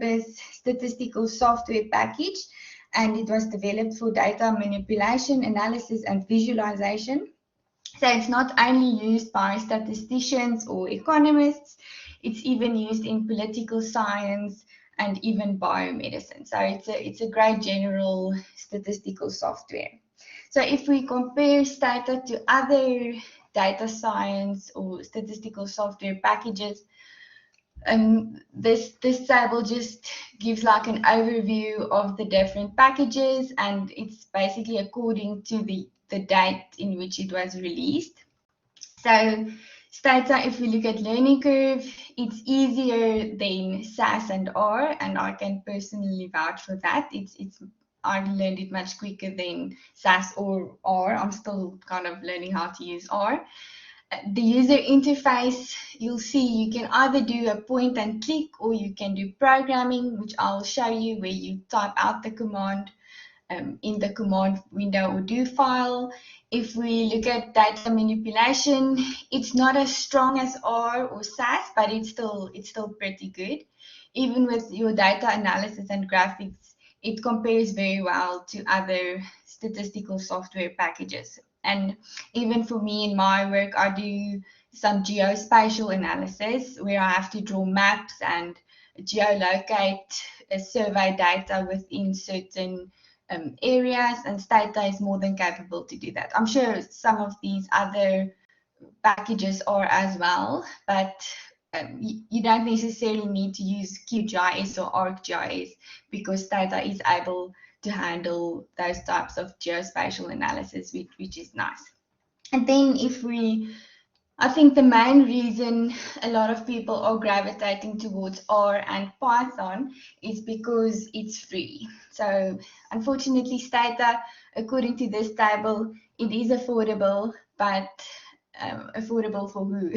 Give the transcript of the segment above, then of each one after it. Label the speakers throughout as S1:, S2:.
S1: purpose statistical software package, and it was developed for data manipulation, analysis, and visualization. So it's not only used by statisticians or economists, it's even used in political science and even biomedicine. So it's a great general statistical software. So if we compare Stata to other data science or statistical software packages, this table just gives like an overview of the different packages, and it's basically according to the date in which it was released. So Stata, if we look at learning curve, it's easier than SAS and R, and I can personally vouch for that. I learned it much quicker than SAS or R. I'm still kind of learning how to use R. The user interface, you'll see you can either do a point and click, or you can do programming, which I'll show you, where you type out the command in the command window or do file. If we look at data manipulation, it's not as strong as R or SAS, but it's still pretty good. Even with your data analysis and graphics, it compares very well to other statistical software packages. And even for me in my work, I do some geospatial analysis where I have to draw maps and geolocate survey data within certain areas, and Stata is more than capable to do that. I'm sure some of these other packages are as well, but you don't necessarily need to use QGIS or ArcGIS, because Stata is able to handle those types of geospatial analysis, which is nice. And then I think the main reason a lot of people are gravitating towards R and Python is because it's free. So unfortunately, Stata, according to this table, it is affordable, but affordable for who?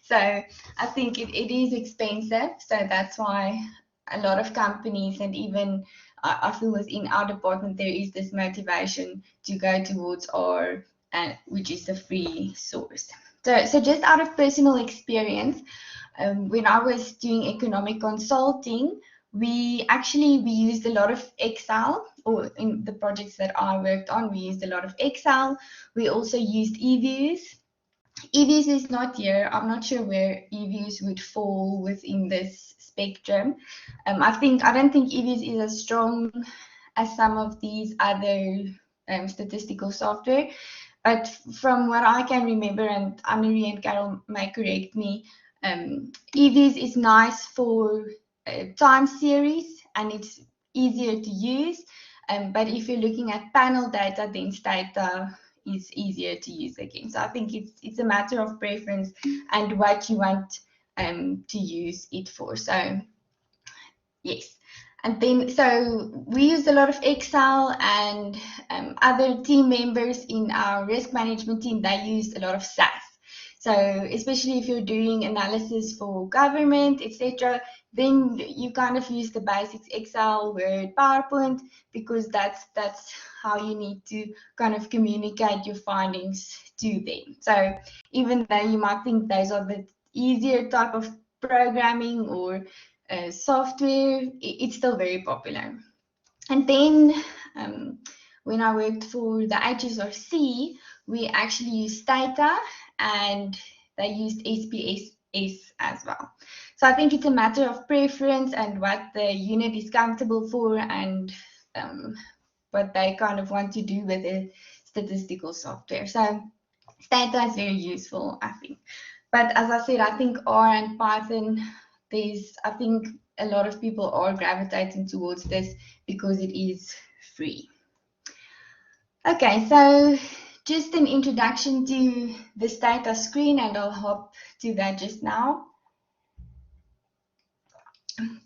S1: So I think it is expensive. So that's why a lot of companies, and even I feel within our department, there is this motivation to go towards R, which is a free source. So just out of personal experience, when I was doing economic consulting, we used a lot of Excel, or in the projects that I worked on, we used a lot of Excel. We also used eViews. eViews is not here. I'm not sure where eViews would fall within this spectrum. I don't think eViews is as strong as some of these other statistical software. But from what I can remember, and Anne-Marie and Carol may correct me, eViews is nice for time series, and it's easier to use. But if you're looking at panel data, then Stata is easier to use again. So I think it's a matter of preference and what you want to use it for. So yes. And then, so we used a lot of Excel, and other team members in our risk management team, they used a lot of SAS. So especially if you're doing analysis for government, etc., then you kind of use the basics: Excel, Word, PowerPoint, because that's how you need to kind of communicate your findings to them. So even though you might think those are the easier type of programming or software, it's still very popular. And then when I worked for the HSRC, we actually used Stata, and they used SPSS as well. So I think it's a matter of preference and what the unit is comfortable for, and what they kind of want to do with the statistical software. So Stata is very useful, I think. But as I said, I think R and Python, I think a lot of people are gravitating towards this because it is free. Okay, so just an introduction to the Stata screen, and I'll hop to that just now.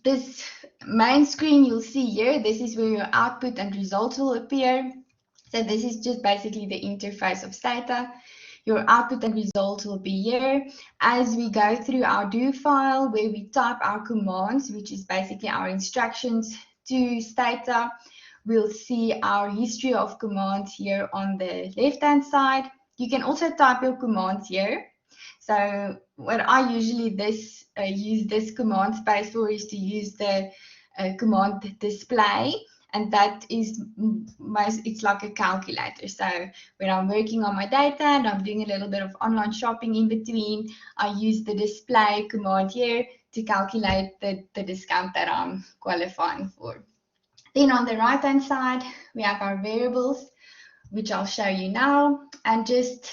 S1: This main screen you'll see here, this is where your output and results will appear. So this is just basically the interface of Stata. Your output and results will be here. As we go through our do file, where we type our commands, which is basically our instructions to Stata, we'll see our history of commands here on the left-hand side. You can also type your commands here. So what I usually use this command space for is to use the command display, and that is it's like a calculator. So when I'm working on my data and I'm doing a little bit of online shopping in between, I use the display command here to calculate the discount that I'm qualifying for. Then on the right hand side, we have our variables, which I'll show you now. And just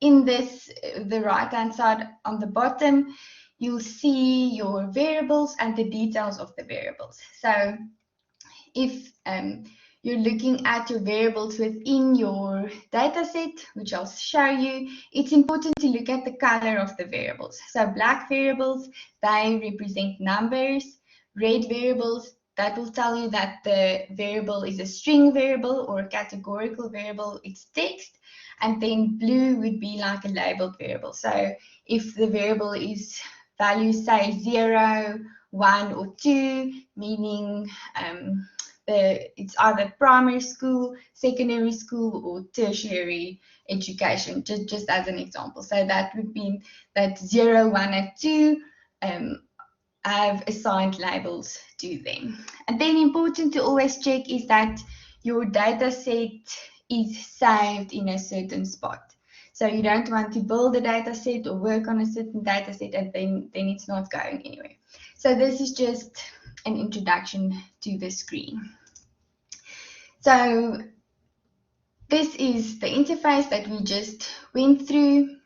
S1: in this, the right hand side on the bottom, you'll see your variables and the details of the variables. So if you're looking at your variables within your data set, which I'll show you, it's important to look at the color of the variables. So black variables, they represent numbers. Red variables, that will tell you that the variable is a string variable or a categorical variable, it's text. And then blue would be like a labeled variable. So if the variable is value, say 0, 1, or 2, meaning it's either primary school, secondary school, or tertiary education, just as an example. So that would be that 0, 1, and 2 have assigned labels to them. And then important to always check is that your data set is saved in a certain spot. So you don't want to build a data set or work on a certain data set and then it's not going anywhere. So this is just an introduction to the screen. So this is the interface that we just went through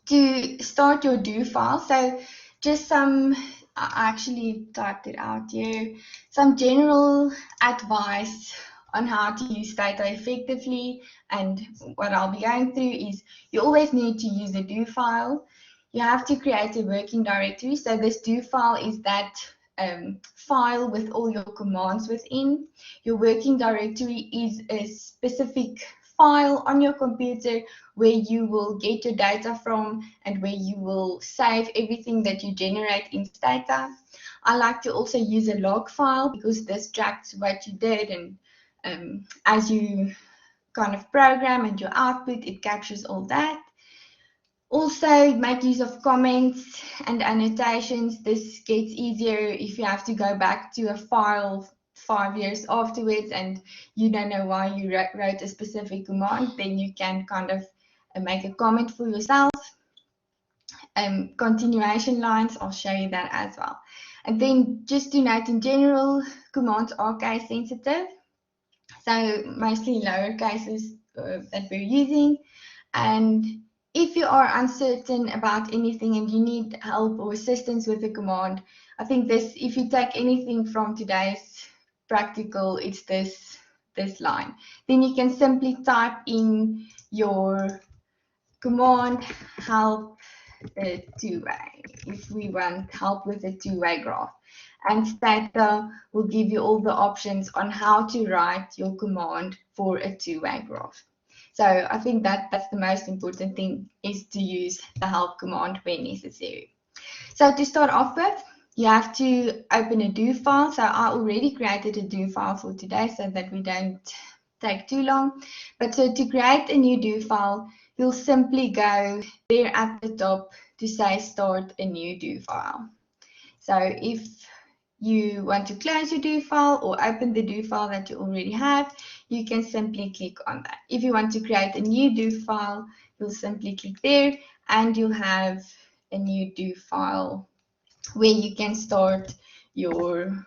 S1: to start your do file. So just some, I actually typed it out here, some general advice on how to use Stata effectively. And what I'll be going through is you always need to use a do file. You have to create a working directory. So this do file is that file with all your commands within. Your working directory is a specific file on your computer where you will get your data from and where you will save everything that you generate in Stata. I like to also use a log file because this tracks what you did, and as you kind of program and your output, it captures all that. Also, make use of comments and annotations. This gets easier if you have to go back to a file 5 years afterwards and you don't know why you wrote a specific command, then you can kind of make a comment for yourself. Continuation lines, I'll show you that as well. And then just to note in general, commands are case sensitive. So mostly lower cases that we're using. And if you are uncertain about anything and you need help or assistance with the command, I think this, if you take anything from today's practical, it's this line. Then you can simply type in your command help two-way if we want help with a two-way graph. And Stata will give you all the options on how to write your command for a two-way graph. So I think that's the most important thing, is to use the help command when necessary. So to start off with, you have to open a do file. So I already created a do file for today so that we don't take too long. But so to create a new do file, you'll simply go there at the top to say start a new do file. So if you want to close your do file or open the do file that you already have, you can simply click on that. If you want to create a new do file, you'll simply click there and you'll have a new do file where you can start your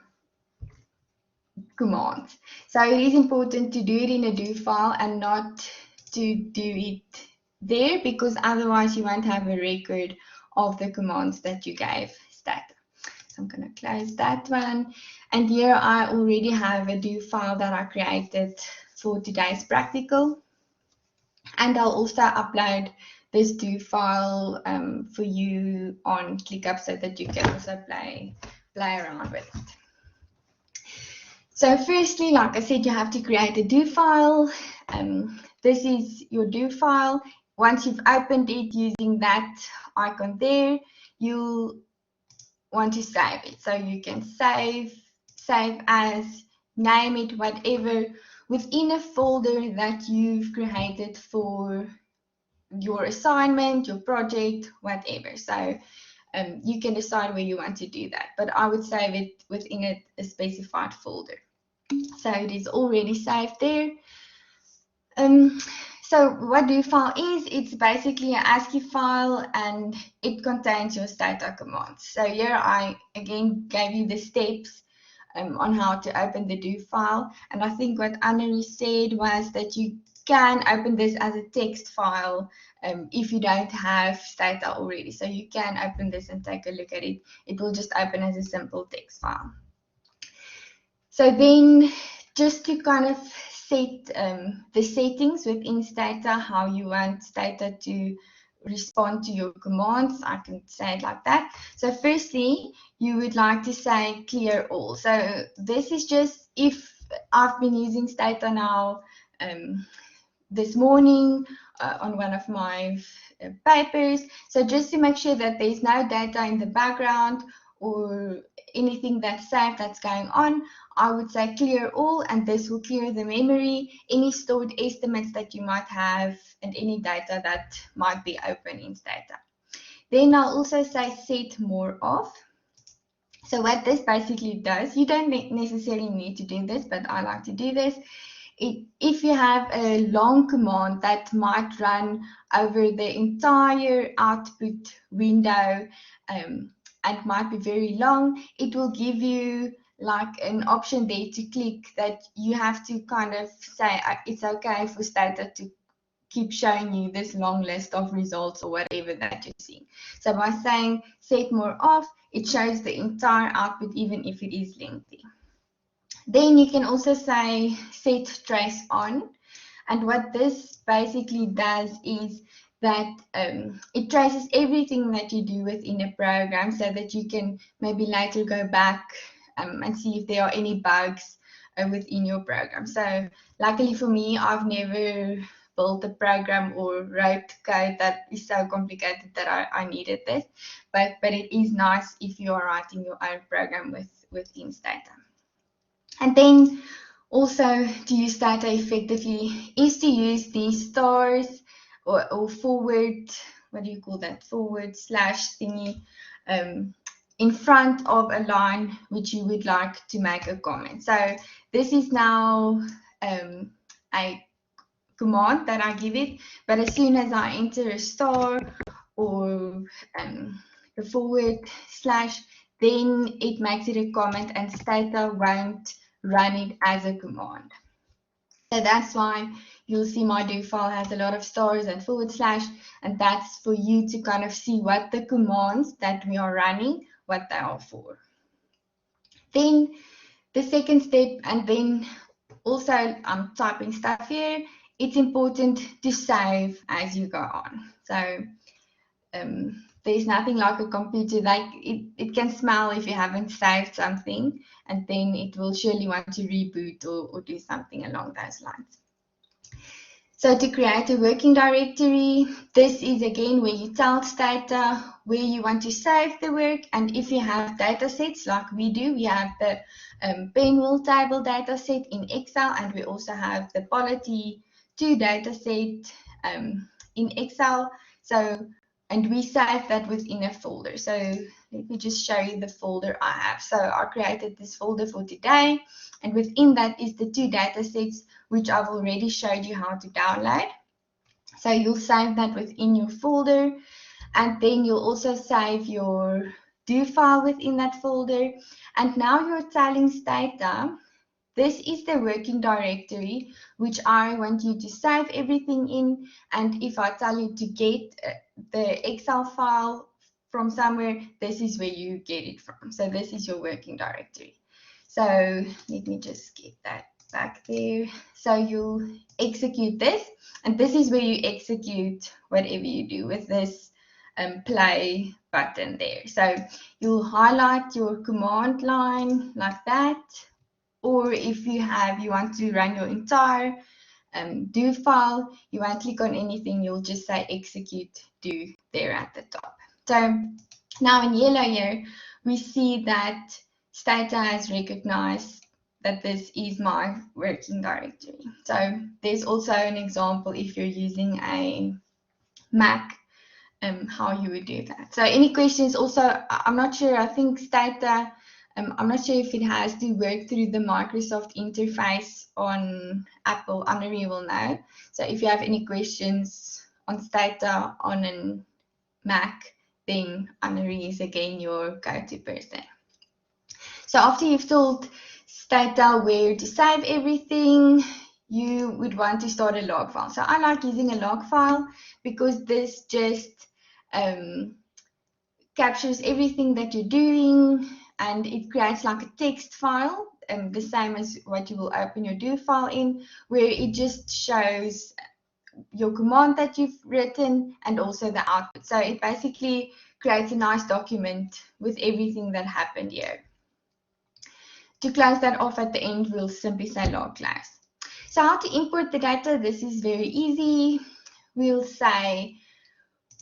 S1: commands. So it is important to do it in a do file and not to do it there, because otherwise you won't have a record of the commands that you gave Stata. So I'm going to close that one. And here I already have a do file that I created for today's practical. And I'll also upload this do file for you on ClickUp so that you can also play around with it. So firstly, like I said, you have to create a do file. This is your do file. Once you've opened it using that icon there, you'll want to save it. So you can save as, name it, whatever, within a folder that you've created for your assignment, your project, whatever. So you can decide where you want to do that. But I would save it within a specified folder. So it is already saved there. So what do file is, it's basically an ASCII file and it contains your Stata commands. So here I again gave you the steps on how to open the do file. And I think what Annelie said was that you can open this as a text file if you don't have Stata already. So you can open this and take a look at it. It will just open as a simple text file. So then just to kind of set the settings within Stata, how you want Stata to respond to your commands, I can say it like that. So firstly, you would like to say clear all. So this is just if I've been using Stata now this morning on one of my papers. So just to make sure that there's no data in the background or anything that's saved that's going on, I would say clear all, and this will clear the memory, any stored estimates that you might have, and any data that might be open in Stata. Then I'll also say set more off. So what this basically does, you don't necessarily need to do this, but I like to do this. If you have a long command that might run over the entire output window and might be very long, it will give you like an option there to click that you have to kind of say it's okay for Stata to keep showing you this long list of results or whatever that you're seeing. So by saying set more off, it shows the entire output even if it is lengthy. Then you can also say set trace on, and what this basically does is that it traces everything that you do within a program so that you can maybe later go back and see if there are any bugs within your program. So luckily for me, I've never built a program or wrote code that is so complicated that I needed this, but it is nice if you are writing your own program within Stata. And then also to use Stata effectively is to use these stars or forward, what do you call that, forward slash thingy in front of a line which you would like to make a comment. So this is now a command that I give it, but as soon as I enter a star or a forward slash, then it makes it a comment and Stata won't run it as a command. So that's why you'll see my do file has a lot of stars and forward slash, and that's for you to kind of see what the commands that we are running, what they are for. Then the second step, and then also I'm typing stuff here, it's important to save as you go on. So there's nothing like a computer, like it can smell if you haven't saved something, and then it will surely want to reboot or do something along those lines. So to create a working directory, this is again where you tell Stata where you want to save the work, and if you have data sets like we do, we have the Penwell table data set in Excel, and we also have the Polity 2 data set in Excel. So, and we save that within a folder. So let me just show you the folder I have. So I created this folder for today, and within that is the 2 data sets which I've already showed you how to download. So you'll save that within your folder, and then you'll also save your do file within that folder. And now you're telling Stata, this is the working directory which I want you to save everything in, and if I tell you to get the Excel file from somewhere, this is where you get it from. So this is your working directory. So let me just get that back there. So you'll execute this, and this is where you execute whatever you do with this play button there. So you'll highlight your command line like that, or if you want to run your entire do file, you won't click on anything, you'll just say execute do there at the top. So now in yellow here, we see that Stata has recognized that this is my working directory. So there's also an example if you're using a Mac how you would do that. So any questions also, I'm not sure, I think Stata, I'm not sure if it has to work through the Microsoft interface on Apple. Anne-Marie will know. So if you have any questions on Stata on a Mac, then Anne-Marie is again your go-to person. So after you've told Stata where to save everything, you would want to start a log file. So I like using a log file because this just captures everything that you're doing, and it creates like a text file, the same as what you will open your do file in, where it just shows your command that you've written and also the output. So it basically creates a nice document with everything that happened here. To close that off at the end, we'll simply say log close. So how to import the data? This is very easy. We'll say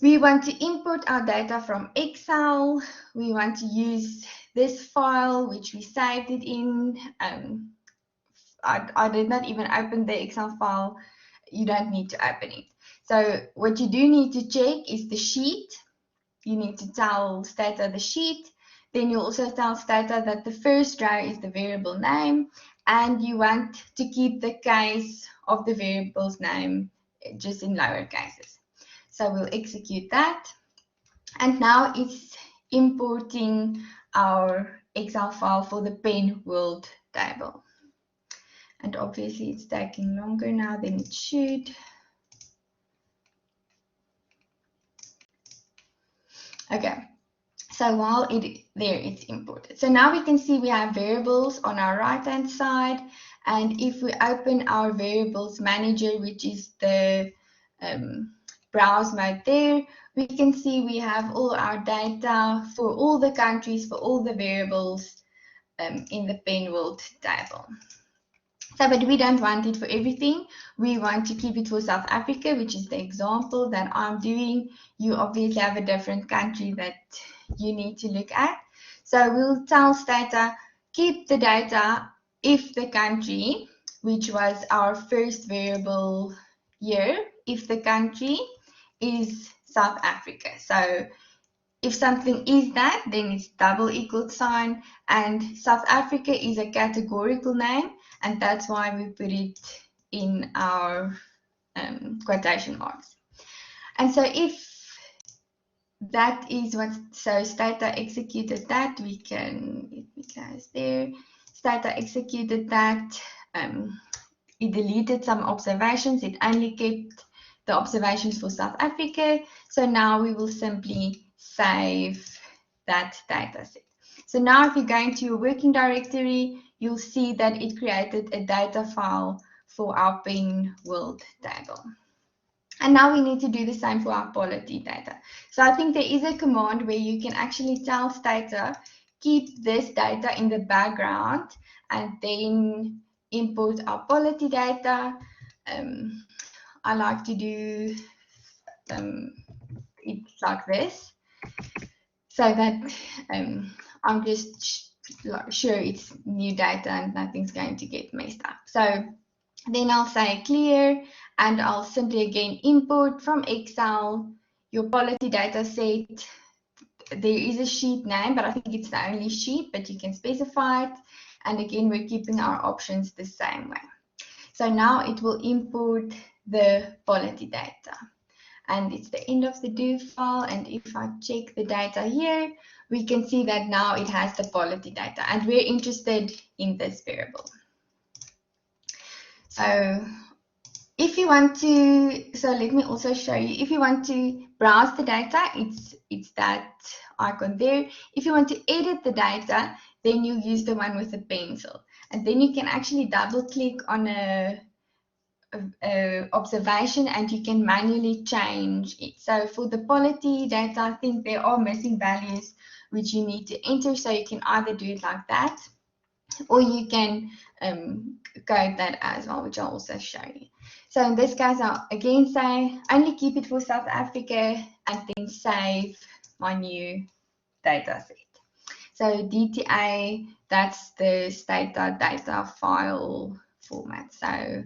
S1: we want to import our data from Excel. We want to use this file, which we saved it in. I did not even open the Excel file. You don't need to open it. So what you do need to check is the sheet. You need to tell Stata the sheet. Then you also tell Stata that the first row is the variable name, and you want to keep the case of the variable's name just in lower cases. So we'll execute that. And now it's importing our Excel file for the pen world table. And obviously it's taking longer now than it should. Okay, so while it's imported. So now we can see we have variables on our right-hand side. And if we open our variables manager, which is the browse mode there, we can see we have all our data for all the countries, for all the variables in the pen world table. So, but we don't want it for everything. We want to keep it for South Africa, which is the example that I'm doing. You obviously have a different country that you need to look at. So we'll tell Stata, keep the data if the country, which was our first variable here, if the country is South Africa. So if something is that, then it's double equal sign, and South Africa is a categorical name, and that's why we put it in our quotation marks. And so if that is what, so Stata executed that, we can, let me close there, Stata executed that, it deleted some observations, it only kept the observations for South Africa, so now we will simply save that data set. So now if you go into your working directory, you'll see that it created a data file for our pen world table. And now we need to do the same for our polity data. So I think there is a command where you can actually tell Stata, keep this data in the background, and then import our polity data. I like to do it like this, so that I'm just sure it's new data and nothing's going to get messed up. So then I'll say clear, and I'll simply again import from Excel your polity data set. There is a sheet name, but I think it's the only sheet, but you can specify it. And again, we're keeping our options the same way. So now it will import the polity data. And it's the end of the do file. And if I check the data here, we can see that now it has the polity data. And we're interested in this variable. So if you want to, so let me also show you, if you want to browse the data, it's that icon there. If you want to edit the data, then you use the one with the pencil. And then you can actually double click on a observation and you can manually change it. So for the polity data, I think there are missing values which you need to enter. So you can either do it like that, or you can code that as well, which I'll also show you. So in this case, I'll again say only keep it for South Africa and then save my new data set. So DTA, that's the Stata data file format. So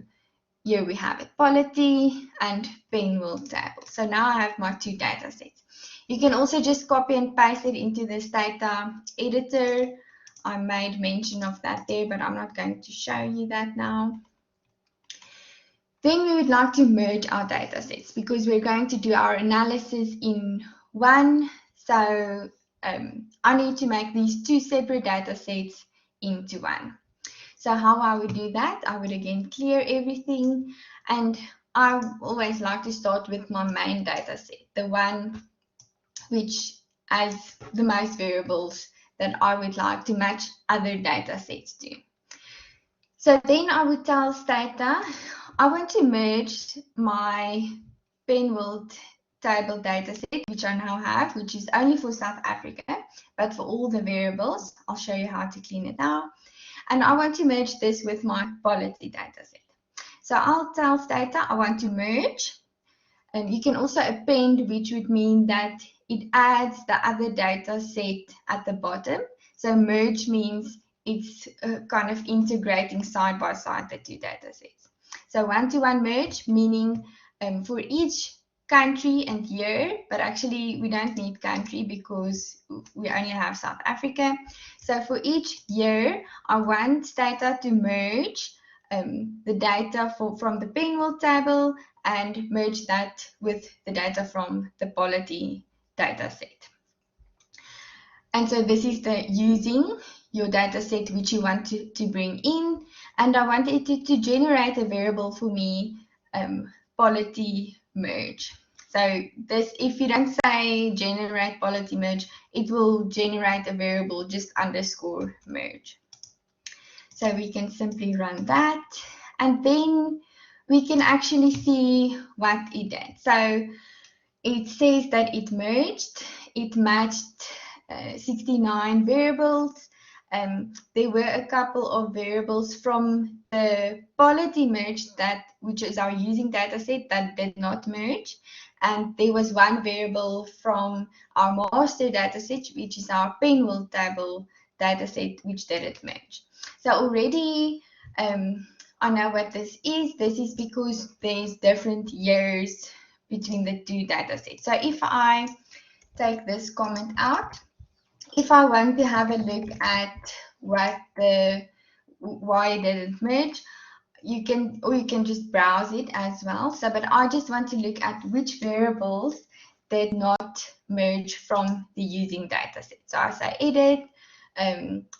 S1: here we have it, polity and pinwheel table. So now I have my two data sets. You can also just copy and paste it into the Stata editor. I made mention of that there, but I'm not going to show you that now. Then we would like to merge our data sets because we're going to do our analysis in one. So I need to make these two separate data sets into one. So how I would do that, I would again clear everything, and I always like to start with my main data set, the one which has the most variables that I would like to match other data sets to. So then I would tell Stata, I want to merge my pinwheel table dataset, which I now have, which is only for South Africa, but for all the variables. I'll show you how to clean it now. And I want to merge this with my polity dataset. So I'll tell Stata I want to merge. And you can also append, which would mean that it adds the other data set at the bottom. So merge means it's kind of integrating side by side the two data sets. So one-to-one merge, meaning for each country and year, but actually we don't need country because we only have South Africa. So for each year, I want Stata to merge the data from the pinwheel table and merge that with the data from the polity data set. And so this is the using your data set which you want to bring in, and I want it to generate a variable for me, polity merge. So this, if you don't say generate polity merge, it will generate a variable just underscore merge. So we can simply run that, and then we can actually see what it did. So it says that it merged, it matched 69 variables. There were a couple of variables from the polity merge, which is our using data set, that did not merge. And there was one variable from our master data set, which is our pinwheel table data set, which didn't merge. So already I know what this is. This is because there's different years between the two data sets. So if I take this comment out, if I want to have a look at why it didn't merge, you can just browse it as well. So, but I just want to look at which variables did not merge from the using data set. So I say edit,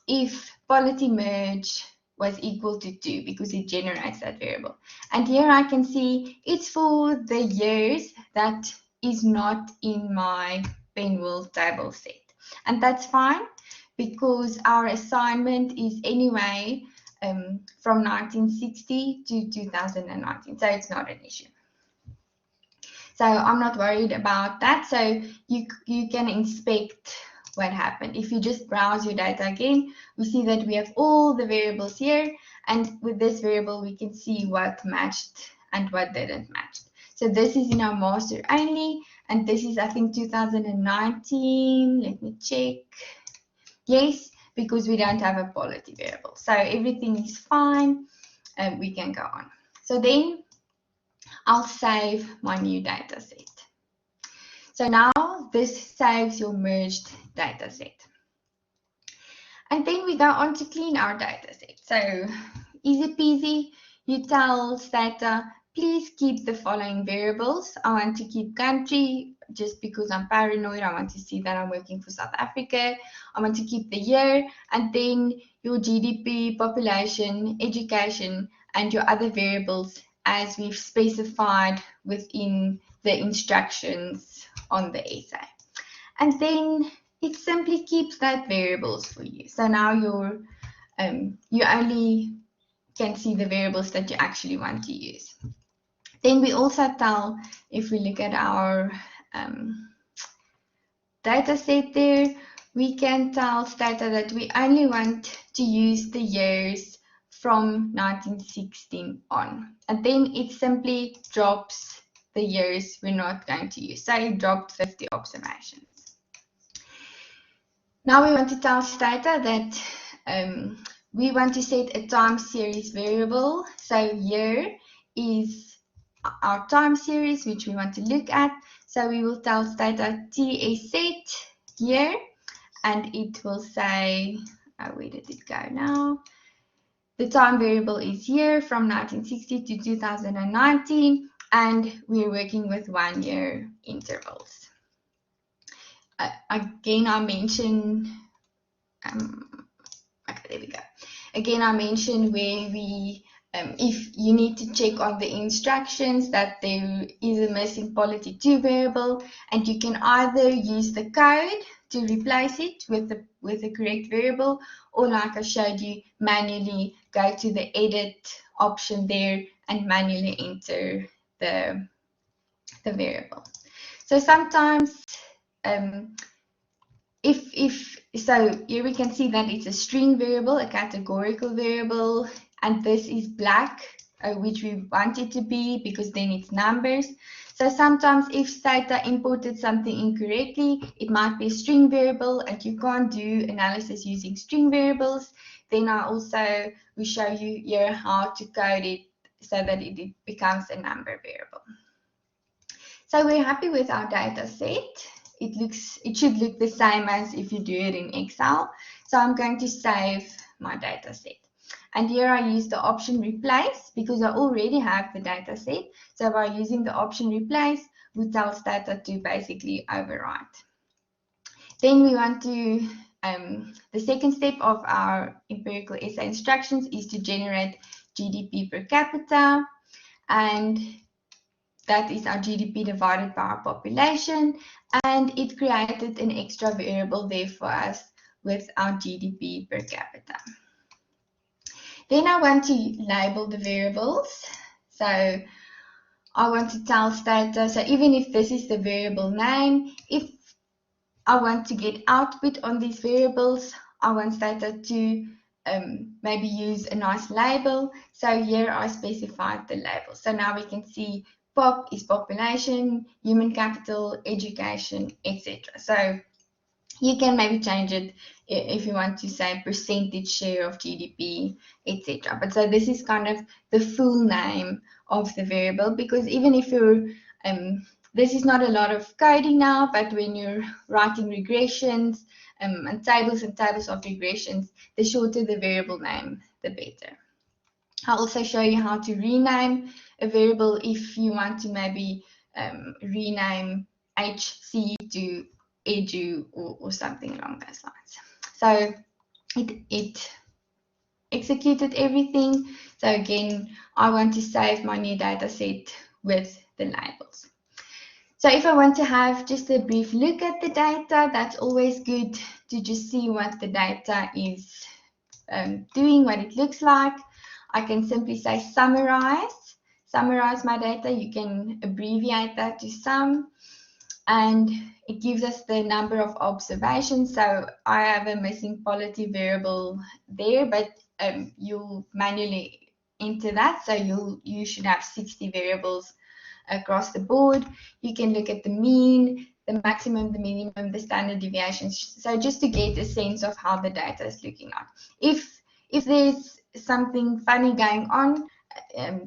S1: if polity merge was equal to 2, because it generates that variable. And here I can see it's for the years that is not in my pinwheel table set. And that's fine because our assignment is anyway from 1960 to 2019, so it's not an issue. So I'm not worried about that. So you can inspect what happened. If you just browse your data again, we see that we have all the variables here, and with this variable we can see what matched and what didn't match. So this is in our master only, and this is I think 2019. Let me check. Yes, because we don't have a polity variable. So everything is fine and we can go on. So then I'll save my new data set. So now this saves your merged data set. And then we go on to clean our data set. So easy peasy, you tell Stata, please keep the following variables. I want to keep country just because I'm paranoid. I want to see that I'm working for South Africa. I want to keep the year, and then your GDP, population, education, and your other variables as we've specified within the instructions on the essay. And then it simply keeps that variables for you. So now you only can see the variables that you actually want to use. Then we also tell, if we look at our data set there, we can tell Stata that we only want to use the years from 1916 on. And then it simply drops the years we're not going to use. So it dropped 50 observations. Now we want to tell Stata that we want to set a time series variable. So year is our time series, which we want to look at. So we will tell Stata TS set here, and it will say, where did it go now? The time variable is here from 1960 to 2019, and we're working with 1 year intervals. Again, I mentioned, okay, there we go. Again, I mentioned where we, if you need to check on the instructions that there is a missing quality 2 variable, and you can either use the code to replace it with the correct variable, or like I showed you, manually go to the edit option there and manually enter the variable. So sometimes, so here we can see that it's a string variable, a categorical variable, and this is black, which we want it to be because then it's numbers. So sometimes if Stata imported something incorrectly, it might be a string variable and you can't do analysis using string variables. Then I also will show you here how to code it so that it becomes a number variable. So we're happy with our data set. It should look the same as if you do it in Excel. So I'm going to save my data set. And here I use the option replace because I already have the data set. So by using the option replace, we tell Stata to basically overwrite. Then we want to, the second step of our empirical essay instructions is to generate GDP per capita. And that is our GDP divided by our population, and it created an extra variable there for us with our GDP per capita. Then I want to label the variables. So I want to tell Stata, so even if this is the variable name, if I want to get output on these variables, I want Stata to maybe use a nice label. So here I specified the label. So now we can see POP is population, human capital, education, etc. So you can maybe change it if you want to say percentage share of GDP, etc. But so this is kind of the full name of the variable, because even if you're this is not a lot of coding now, but when you're writing regressions and tables of regressions, the shorter the variable name, the better. I'll also show you how to rename a variable if you want to maybe rename HC to edu or something along those lines. So it executed everything. So again, I want to save my new data set with the labels. So if I want to have just a brief look at the data, that's always good to just see what the data is doing, what it looks like. I can simply say summarize my data. You can abbreviate that to sum, and it gives us the number of observations. So I have a missing quality variable there, but you'll manually enter that. So you should have 60 variables across the board. You can look at the mean, the maximum, the minimum, the standard deviations. So just to get a sense of how the data is looking like. If there's something funny going on,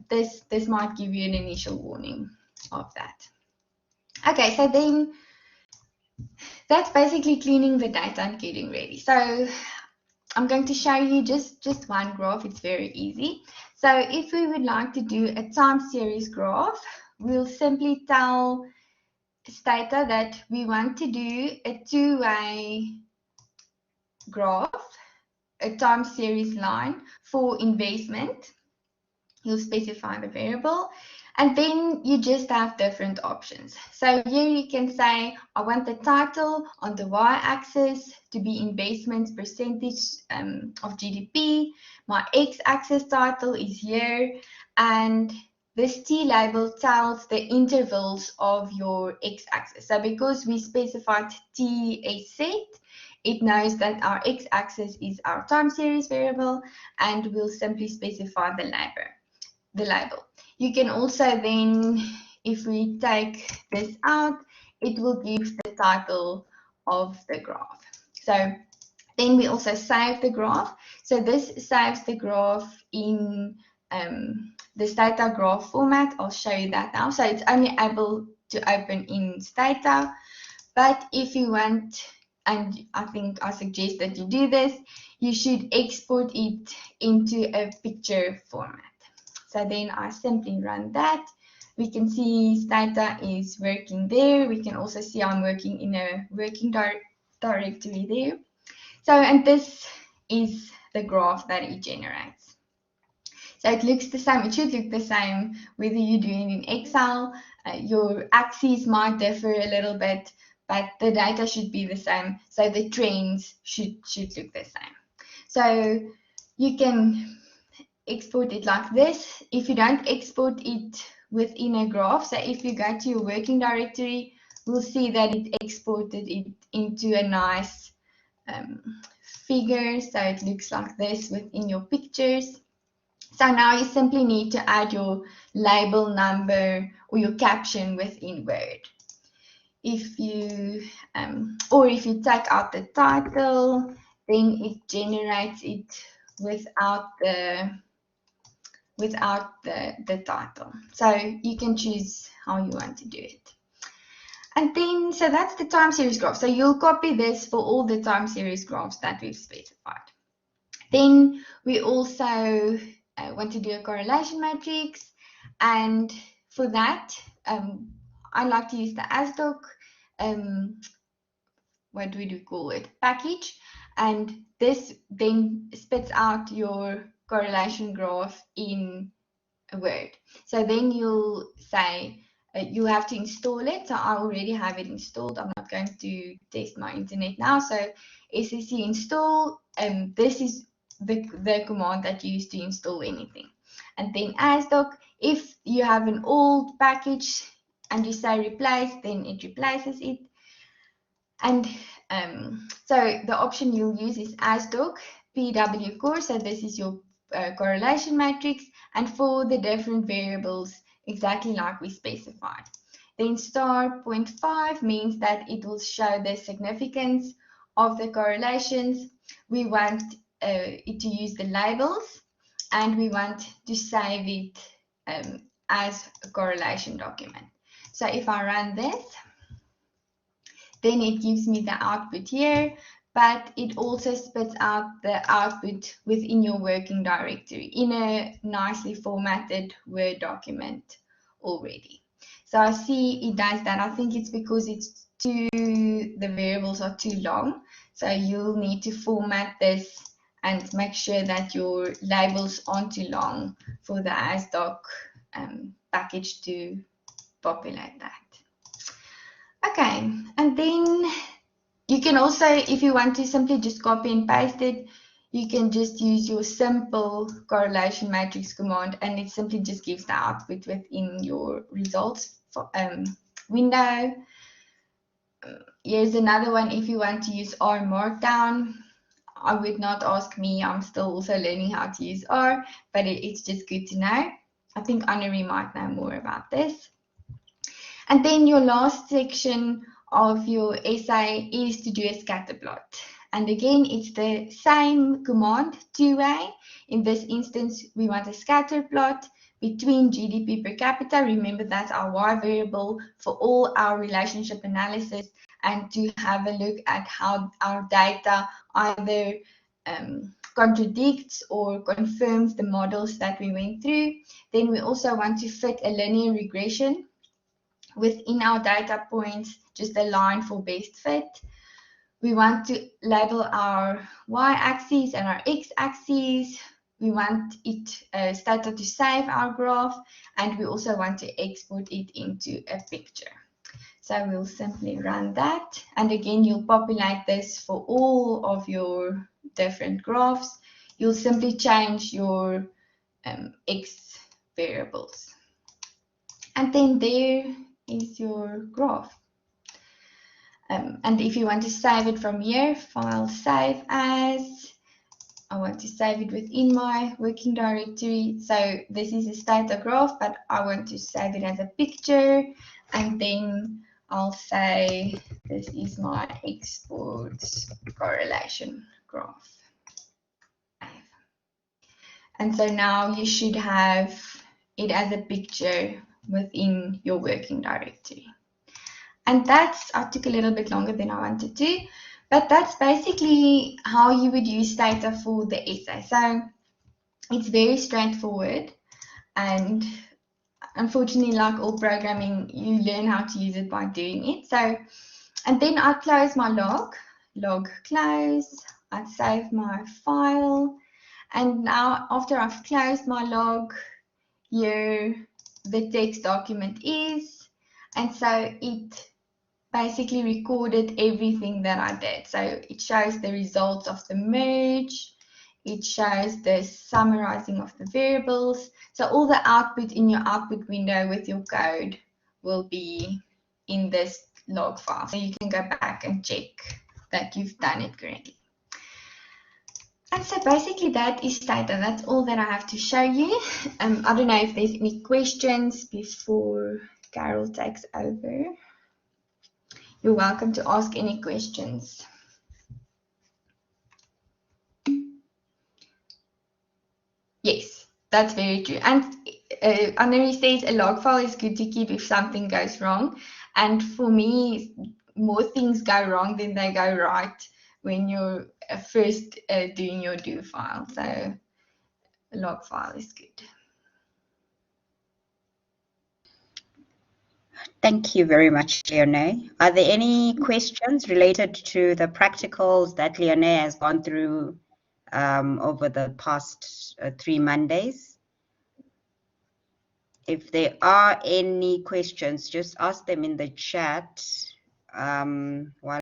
S1: this might give you an initial warning of that. Okay, so then that's basically cleaning the data and getting ready. So I'm going to show you just one graph. It's very easy. So if we would like to do a time series graph, we'll simply tell Stata that we want to do a two-way graph, a time series line for investment. You'll specify the variable, and then you just have different options. So here you can say, I want the title on the y-axis to be investments percentage of GDP. My x-axis title is here, and this T label tells the intervals of your x-axis. So because we specified T a set, it knows that our x-axis is our time series variable, and we'll simply specify the label. You can also then, if we take this out, it will give the title of the graph. So then we also save the graph. So this saves the graph in the Stata graph format. I'll show you that now. So it's only able to open in Stata, but if you want, and I think I suggest that you do this, you should export it into a picture format. So then I simply run that. We can see Stata is working there. We can also see I'm working in a working directory there. So, and this is the graph that it generates. So it looks the same. It should look the same whether you're doing it in Excel. Your axes might differ a little bit, but the data should be the same. So the trends should look the same. So you can export it like this. If you don't export it within a graph, so if you go to your working directory, we'll see that it exported it into a nice figure. So it looks like this within your pictures. So now you simply need to add your label number or your caption within Word. If you or if you take out the title, then it generates it without the title. So you can choose how you want to do it. And then, so that's the time series graph. So you'll copy this for all the time series graphs that we've specified. Then we also want to do a correlation matrix. And for that, I like to use the ASDOC, what do we call it, package. And this then spits out your correlation graph in a Word. So then you'll say, you have to install it. So I already have it installed. I'm not going to test my internet now. So SSC install, this is the command that you use to install anything. And then ASDOC, if you have an old package and you say replace, then it replaces it. And so the option you'll use is ASDOC PW core. So this is your correlation matrix, and for the different variables, exactly like we specified. Then star 0.5 means that it will show the significance of the correlations. We want it to use the labels, and we want to save it as a correlation document. So if I run this, then it gives me the output here, but it also spits out the output within your working directory in a nicely formatted Word document already. So I see it does that. I think it's because the variables are too long. So you'll need to format this and make sure that your labels aren't too long for the ASDOC package to populate that. Okay, and then you can also, if you want to simply just copy and paste it, you can just use your simple correlation matrix command, and it simply just gives the output within your results window. Here's another one. If you want to use R Markdown, I would not ask me. I'm still also learning how to use R, but it's just good to know. I think Anne-Marie might know more about this. And then your last section of your essay is to do a scatter plot. And again, it's the same command, two-way. In this instance, we want a scatter plot between GDP per capita. Remember, that's our Y variable for all our relationship analysis, and to have a look at how our data either contradicts or confirms the models that we went through. Then we also want to fit a linear regression within our data points, just a line for best fit. We want to label our y-axis and our x-axis. We want it Stata to save our graph, and we also want to export it into a picture. So we'll simply run that, and again you'll populate this for all of your different graphs. You'll simply change your x variables, and then there is your graph. And if you want to save it from here, file save as. I want to save it within my working directory. So this is a Stata graph, but I want to save it as a picture. And then I'll say this is my export correlation graph. And so now you should have it as a picture within your working directory. And I took a little bit longer than I wanted to, but that's basically how you would use Stata for the essay. So it's very straightforward, and unfortunately, like all programming, you learn how to use it by doing it. So, and then I close my log close, I save my file, and now after I've closed my log, here the text document is, and so it basically recorded everything that I did. So it shows the results of the merge, it shows the summarizing of the variables. So all the output in your output window with your code will be in this log file. So you can go back and check that you've done it correctly. And so basically that is Stata. That's all that I have to show you. I don't know if there's any questions before Carol takes over. You're welcome to ask any questions. Yes, that's very true. And Anne-Marie says a log file is good to keep if something goes wrong. And for me, more things go wrong than they go right when you're first doing your do file. So a log file is good.
S2: Thank you very much, Leonie. Are there any questions related to the practicals that Leonie has gone through over the past 3 Mondays? If there are any questions, just ask them in the chat while